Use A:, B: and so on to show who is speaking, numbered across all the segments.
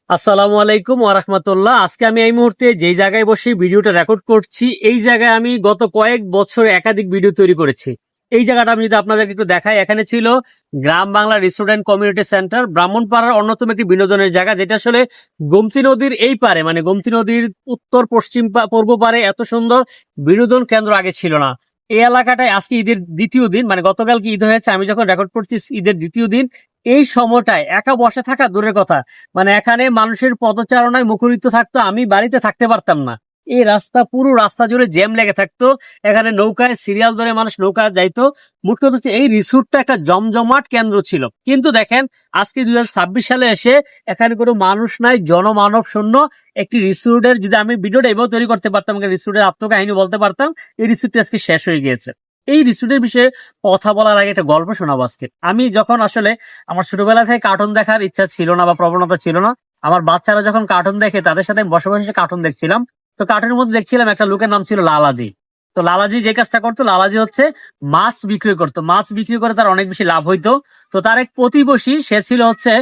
A: আসসালামু আলাইকুম ওয়া রাহমাতুল্লাহ। আজকে আমি এই মুহূর্তে যেই জায়গায় বসে ভিডিওটা রেকর্ড করছি, এই জায়গায় আমি গত কয়েক বছর একাধিক ভিডিও তৈরি করেছি। এই জায়গাটা আমি যদি আপনাদেরকে একটু দেখাই, এখানে ছিল গ্রাম বাংলা রেস্টুরেন্ট কমিউনিটি সেন্টার, ব্রাহ্মণপাড়ার অন্যতম একটি বিনোদনের জায়গা, যেটা আসলে গোমতী নদীর এই পারে, মানে গোমতী নদীর উত্তর পশ্চিম পূর্ব পারে এত সুন্দর বিনোদন কেন্দ্র আগে ছিল না। এই এলাকাটায় আজকে ঈদের দ্বিতীয় দিন, মানে গতকালকে ঈদ হয়েছে, আমি যখন রেকর্ড করছি ঈদের দ্বিতীয় দিন। এই সময়টায় একা বসে থাকা দূরের কথা, মানে এখানে মানুষের পদচারণায় মুখরিত থাকতো, আমি বাড়িতে থাকতে পারতাম না। এই রাস্তা, পুরো রাস্তা জুড়ে জ্যাম লেগে থাকতো। এখানে নৌকায় সিরিয়াল ধরে মানুষ নৌকা যাইতো। মোট কথা হচ্ছে এই রিসোর্টটা একটা জমজমাট কেন্দ্র ছিল। কিন্তু দেখেন, আজকে 2026 সালে এসে এখানে কোনো মানুষ নাই, জনমানব শূন্য একটি রিসোর্টের, যদি আমি ভিডিওটা এভাবে তৈরি করতে পারতাম, রিসোর্টের আত্মকাহিনী বলতে পারতাম, এই রিসোর্টটি আজকে শেষ হয়ে গিয়েছে। এই রিসোর্টের বিষয়ে কথা বলার আগে একটা গল্প শোনাবো আজকে। আমি যখন আসলে, আমার ছোটবেলা থেকে কার্টুন দেখার ইচ্ছা ছিল না বা প্রবণতা ছিল না। আমার বাচ্চারা যখন কার্টুন দেখে, তাদের সাথে আমি বসে বসে কার্টুন দেখছিলাম। তো কার্টুনের মধ্যে দেখছিলাম একটা লোকের নাম ছিল লালাজি। তো লালাজি যে কাজটা করতো, লালাজি হচ্ছে মাছ বিক্রি করতো। মাছ বিক্রি করে তার অনেক বেশি লাভ হইতো। তো তার এক প্রতিবেশী, সে ছিল হচ্ছে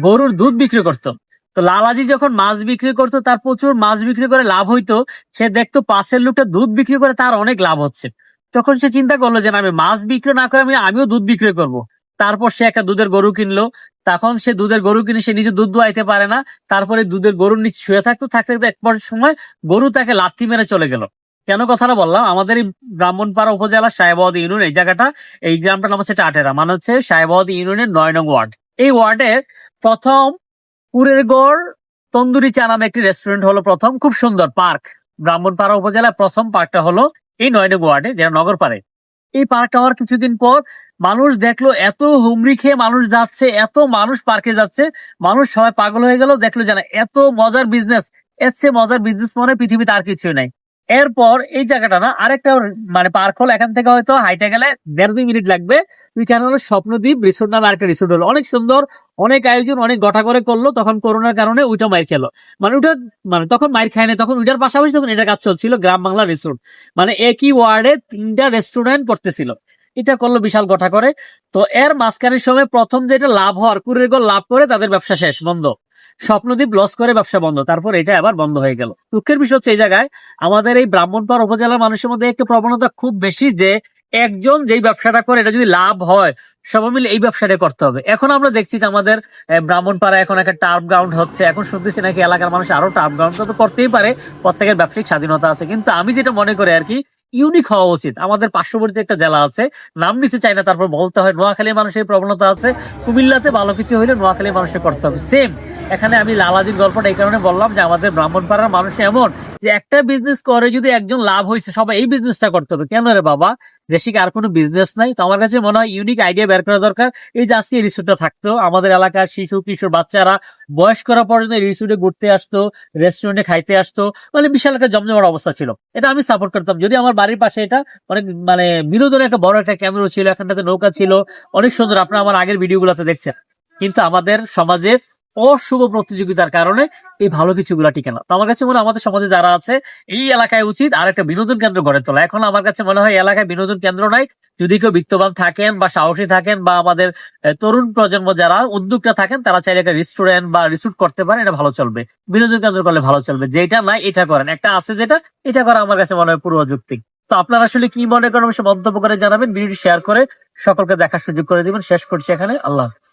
A: গরুর দুধ বিক্রি করতো। তো লালাজি যখন মাছ বিক্রি করতো, তার প্রচুর মাছ বিক্রি করে লাভ হইতো। সে দেখতো পাশের লোকটা দুধ বিক্রি করে তার অনেক লাভ হচ্ছে। তখন সে চিন্তা করলো যে না, আমি মাছ বিক্রি না করে আমিও দুধ বিক্রি করব। তারপর সে একটা দুধের গরু কিনলো। তখন সে দুধের গরু কিনে সে নিজে দুধ দোয়াইতে পারে না। তারপরে দুধের গরুর নিচে শুয়ে থাকতে থাকতে এক সময় গরু তাকে লাথি মেরে চলে গেল। কেন কথাটা বললাম, আমাদের এই ব্রাহ্মণপাড়া উপজেলা সাহেবাবাদ ইউনিয়ন, এই জায়গাটা, এই গ্রামটার নাম হচ্ছে টাটেরা, মানে হচ্ছে সাহেবাবাদ ইউনিয়নের 9 নং ওয়ার্ড। এই ওয়ার্ডের প্রথম পুরের গড় তন্দুরি চা নামে একটি রেস্টুরেন্ট হলো প্রথম। খুব সুন্দর পার্ক। ব্রাহ্মণপাড়া উপজেলার প্রথম পার্কটা হলো এই 9 নং ওয়ার্ডে, যেটা নগর পাড়ে। এই পার্কটা হওয়ার কিছুদিন পর মানুষ দেখলো এত হুমড়ি খেয়ে মানুষ যাচ্ছে, এত মানুষ পার্কে যাচ্ছে, মানুষ সবাই পাগল হয়ে গেল। দেখলো যে না, এত মজার বিজনেস, এর চেয়ে মজার বিজনেস মনে হয় পৃথিবীতে আর কিছু নাই। এরপর এই জায়গাটা না আরেকটা, মানে পার্ক হলো, এখান থেকে হয়তো হাইটে গেলে 1.5-2 মিনিট লাগবে। ওইখানে হলো স্বপ্নদ্বীপ রিসোর্ট নামে আরেকটা রিসোর্ট হলো, অনেক সুন্দর, অনেক আয়োজন, অনেক গোটা করে করলো। তখন করোনার কারণে ওইটা মাইর খেলো, মানে ওইটা, মানে তখন মাইর খায় না, তখন ওইটার পাশাপাশি তখন এটা কাজ চলছিল, গ্রাম বাংলা রিসোর্ট। মানে একই ওয়ার্ডে 3টা রেস্টুরেন্ট পড়তেছিল। এটা করলো বিশাল গোটা করে। তো এর মাঝখানের সময় প্রথম যেটা লাভ হওয়ার, কুড়ির লাভ করে তাদের ব্যবসা শেষ, বন্ধ। স্বপ্নদ্বীপ লস করে ব্যবসা বন্ধ, তারপর এটা আবার বন্ধ হয়ে গেল। দুঃখের বিষয় হচ্ছে এই জায়গায় আমাদের এই ব্রাহ্মণপাড়া উপজেলার মানুষের মধ্যে একটা প্রবণতা খুব বেশি, যে একজন যেই ব্যবসাটা করে এটা যদি লাভ হয়, সবাই মিলে এই ব্যবসাটা করতে হবে। এখন আমরা দেখছি যে আমাদের ব্রাহ্মণপাড়া এখন একটা টার্ফ গ্রাউন্ড হচ্ছে, এখন শুনতেছি নাকি এলাকার মানুষ আরো টার্ফ গ্রাউন্ড তো করতেই পারে, প্রত্যেকের ব্যবসায়িক স্বাধীনতা আছে। কিন্তু আমি যেটা মনে করি আর কি, ইউনিক হওয়া উচিত। আমাদের পার্শ্ববর্তী একটা জেলা আছে, নাম নিতে চাই না, তারপর বলতে হয়, নোয়াখালীর মানুষের প্রবণতা আছে, কুমিল্লাতে ভালো কিছু হইলে নোয়াখালীর মানুষের করতে হবে সেম। এখানে আমি লালাজির গল্পটা এই কারণে বললাম যে আমাদের ব্রাহ্মণপাড়ার মানুষ এমন, যে একটা বিজনেস করে যদি একজন লাভ হয়েছে, সবাই এই বিজনেসটা করতে হবে। কেন রে বাবা, দেশে কি আর কোনো বিজনেস নাই? তো আমার কাছে মনে হয় ইউনিক আইডিয়া বের করা দরকার। এই যে আজকে এই রিসোর্টটা থাকতো, আমাদের এলাকার শিশু কিশোর বাচ্চারা বয়স্করা পর্যন্ত এই রিসোর্টে ঘুরতে আসতো, রেস্টুরেন্টে খাইতে আসতো, মানে বিশাল একটা জমজমাট অবস্থা ছিল। এটা আমি সাপোর্ট করতাম। যদি আমার বাড়ির পাশে এটা অনেক, মানে বিনোদনের একটা বড় একটা কেন্দ্র ছিল, এখানটাতে নৌকা ছিল, অনেক সুন্দর, আপনারা আমার আগের ভিডিওগুলোতে দেখছেন। কিন্তু আমাদের সমাজে অশুভ প্রতিযোগিতার কারণে এই ভালো কিছুগুলা টিকে না। তো আমার কাছে মনে হয় আমাদের সমাজে যারা আছে, এই এলাকায় উচিত আর একটা বিনোদন কেন্দ্র গড়ে তোলা। এখন আমার কাছে মনে হয় এলাকায় বিনোদন কেন্দ্র নাই। যদি কেউ বিত্তবান থাকেন বা সাহসী থাকেন, বা আমাদের তরুণ প্রজন্ম যারা উদ্যোক্তা থাকেন, তারা চাইলে একটা রেস্টুরেন্ট বা রিসোর্ট করতে পারেন, এটা ভালো চলবে। বিনোদন কেন্দ্র করলে ভালো চলবে। যেটা নাই এটা করেন, একটা আছে যেটা, এটা করা আমার কাছে মনে হয় পুরো যৌক্তিক। তো আপনারা আসলে কি মনে করেন অবশ্যই মন্তব্য করে জানাবেন, ভিডিওটি শেয়ার করে সকলকে দেখার সুযোগ করে দিবেন। শেষ করছি এখানে, আল্লাহ হাফেজ।